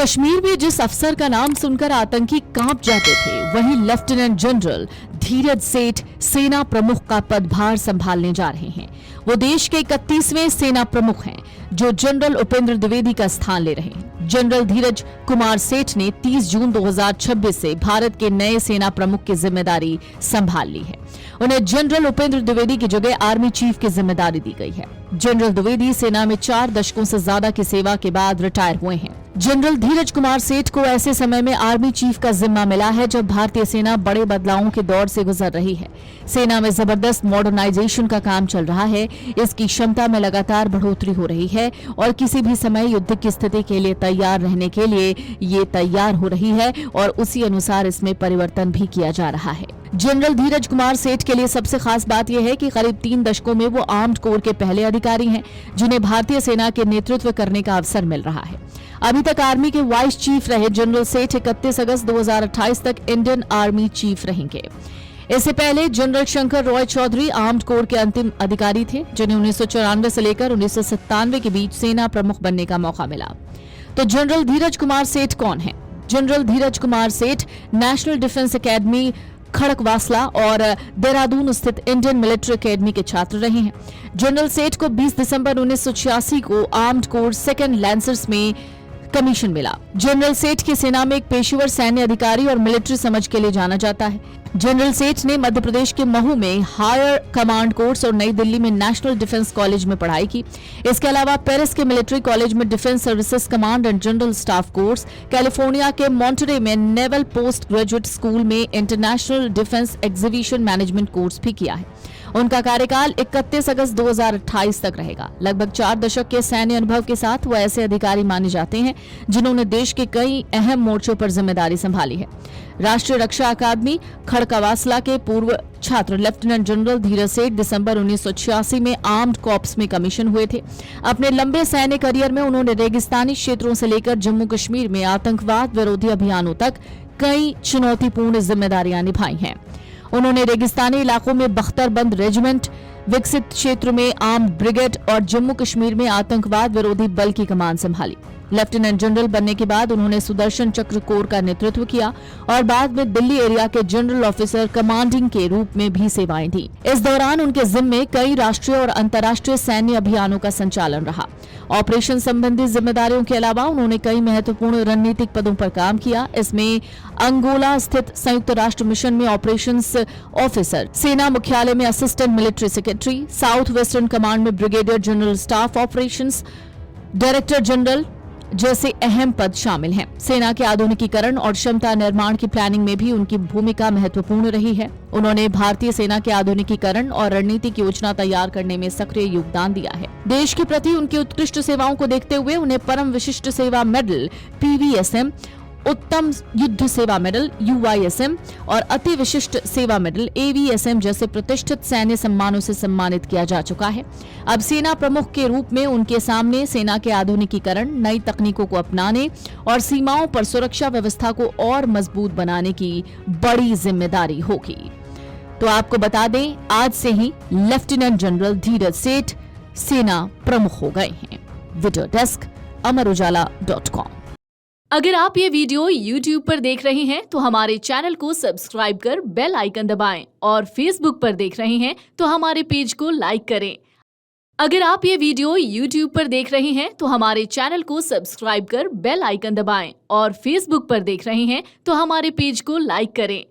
कश्मीर में जिस अफसर का नाम सुनकर आतंकी कांप जाते थे, वही लेफ्टिनेंट जनरल धीरज सेठ सेना प्रमुख का पदभार संभालने जा रहे हैं। वो देश के 31वें सेना प्रमुख हैं, जो जनरल उपेंद्र द्विवेदी का स्थान ले रहे हैं। जनरल धीरज कुमार सेठ ने 30 जून 2026 से भारत के नए सेना प्रमुख की जिम्मेदारी संभाल ली है। उन्हें जनरल उपेंद्र द्विवेदी की जगह आर्मी चीफ की जिम्मेदारी दी गई है। जनरल द्विवेदी सेना में 4 दशकों से ज्यादा की सेवा के बाद रिटायर हुए हैं। जनरल धीरज कुमार सेठ को ऐसे समय में आर्मी चीफ का जिम्मा मिला है जब भारतीय सेना बड़े बदलावों के दौर से गुजर रही है। सेना में जबरदस्त मॉडर्नाइजेशन का काम चल रहा है। इसकी क्षमता में लगातार बढ़ोतरी हो रही है और किसी भी समय युद्ध की स्थिति के लिए तैयार रहने के लिए ये तैयार हो रही है और उसी अनुसार इसमें परिवर्तन भी किया जा रहा है। जनरल धीरज कुमार सेठ के लिए सबसे खास बात यह है कि करीब 3 दशकों में वो आर्म्ड कोर के पहले अधिकारी हैं जिन्हें भारतीय सेना के नेतृत्व करने का अवसर मिल रहा है। अभी तक आर्मी के वाइस चीफ रहे जनरल सेठ 31 अगस्त 2028 तक इंडियन आर्मी चीफ रहेंगे। इससे पहले general Shankar Roy Chaudhary armed corps के अंतिम अधिकारी थे, जिन्हें 1994 से लेकर 1997 के बीच सेना प्रमुख बनने का मौका मिला। तो जनरल धीरज कुमार सेठ कौन है? जनरल धीरज कुमार सेठ नेशनल डिफेंस एकेडमी खड़कवासला और देहरादून स्थित इंडियन मिलिट्री एकेडमी के छात्र रहे हैं। जनरल सेठ को 20 दिसंबर 1986 को आर्म्ड कोर 2nd लैंसर्स में कमीशन मिला। जनरल सेठ की सेना में एक पेशेवर सैन्य अधिकारी और मिलिट्री समझ के लिए जाना जाता है। जनरल सेठ ने मध्य प्रदेश के महू में हायर कमांड कोर्स और नई दिल्ली में नेशनल डिफेंस कॉलेज में पढ़ाई की। इसके अलावा पेरिस के मिलिट्री कॉलेज में defence services command and general staff course, California के मॉन्टरे में नेवल पोस्ट ग्रेजुएट स्कूल में international defence exhibition management course भी किया है। उनका कार्यकाल 31 अगस्त 2028 तक रहेगा। लगभग 4 दशक के सैन्य अनुभव के साथ वो ऐसे अधिकारी माने जाते हैं जिन्होंने देश के कई अहम मोर्चों पर जिम्मेदारी संभाली है। राष्ट्रीय रक्षा अकादमी खड़कवासला के पूर्व छात्र लेफ्टिनेंट जनरल धीरज सेठ दिसंबर 1986 में आर्म्ड कॉर्प्स में कमीशन हुए थे। अपने लंबे सैन्य करियर में उन्होंने रेगिस्तानी क्षेत्रों से लेकर जम्मू कश्मीर में आतंकवाद विरोधी अभियानों तक कई चुनौतीपूर्ण जिम्मेदारियां निभाई हैं। उन्होंने रेगिस्तानी इलाकों में बख्तरबंद रेजिमेंट, विकसित क्षेत्र में आर्म्ड ब्रिगेड और जम्मू कश्मीर में आतंकवाद विरोधी बल की कमान संभाली। लेफ्टिनेंट जनरल बनने के बाद उन्होंने सुदर्शन चक्र कोर का नेतृत्व किया और बाद में दिल्ली एरिया के जनरल ऑफिसर कमांडिंग के रूप में भी सेवाएं दी। इस दौरान उनके जिम्मे कई राष्ट्रीय और अंतर्राष्ट्रीय सैन्य अभियानों का संचालन रहा। ऑपरेशन संबंधी जिम्मेदारियों के अलावा उन्होंने कई महत्वपूर्ण रणनीतिक पदों पर काम किया। इसमें अंगोला स्थित संयुक्त राष्ट्र मिशन में ऑपरेशंस ऑफिसर, सेना मुख्यालय में assistant military secretary, south western command में brigadier general staff operations, director general जैसे अहम पद शामिल हैं। सेना के आधुनिकीकरण और क्षमता निर्माण की प्लानिंग में भी उनकी भूमिका महत्वपूर्ण रही है। उन्होंने भारतीय सेना के आधुनिकीकरण और रणनीतिक योजना तैयार करने में सक्रिय योगदान दिया है। देश के प्रति उनकी उत्कृष्ट सेवाओं को देखते हुए उन्हें परम विशिष्ट सेवा मेडल PVSM, उत्तम युद्ध सेवा मेडल UYSM और अति विशिष्ट सेवा मेडल AVSM जैसे प्रतिष्ठित सैन्य सम्मानों से सम्मानित किया जा चुका है। अब सेना प्रमुख के रूप में उनके सामने सेना के आधुनिकीकरण, नई तकनीकों को अपनाने और सीमाओं पर सुरक्षा व्यवस्था को और मजबूत बनाने की बड़ी जिम्मेदारी होगी। तो आपको बता दें, आज से ही लेफ्टिनेंट जनरल धीरज सेठ सेना प्रमुख हो गए हैं। Video desk amarujala.com। अगर आप ये वीडियो YouTube पर देख रहे हैं तो हमारे चैनल को सब्सक्राइब कर बेल आइकन दबाएं और Facebook पर देख रहे हैं तो हमारे पेज को लाइक करें। अगर आप ये वीडियो YouTube पर देख रहे हैं तो हमारे चैनल को सब्सक्राइब कर बेल आइकन दबाएं और Facebook पर देख रहे हैं तो हमारे पेज को लाइक करें।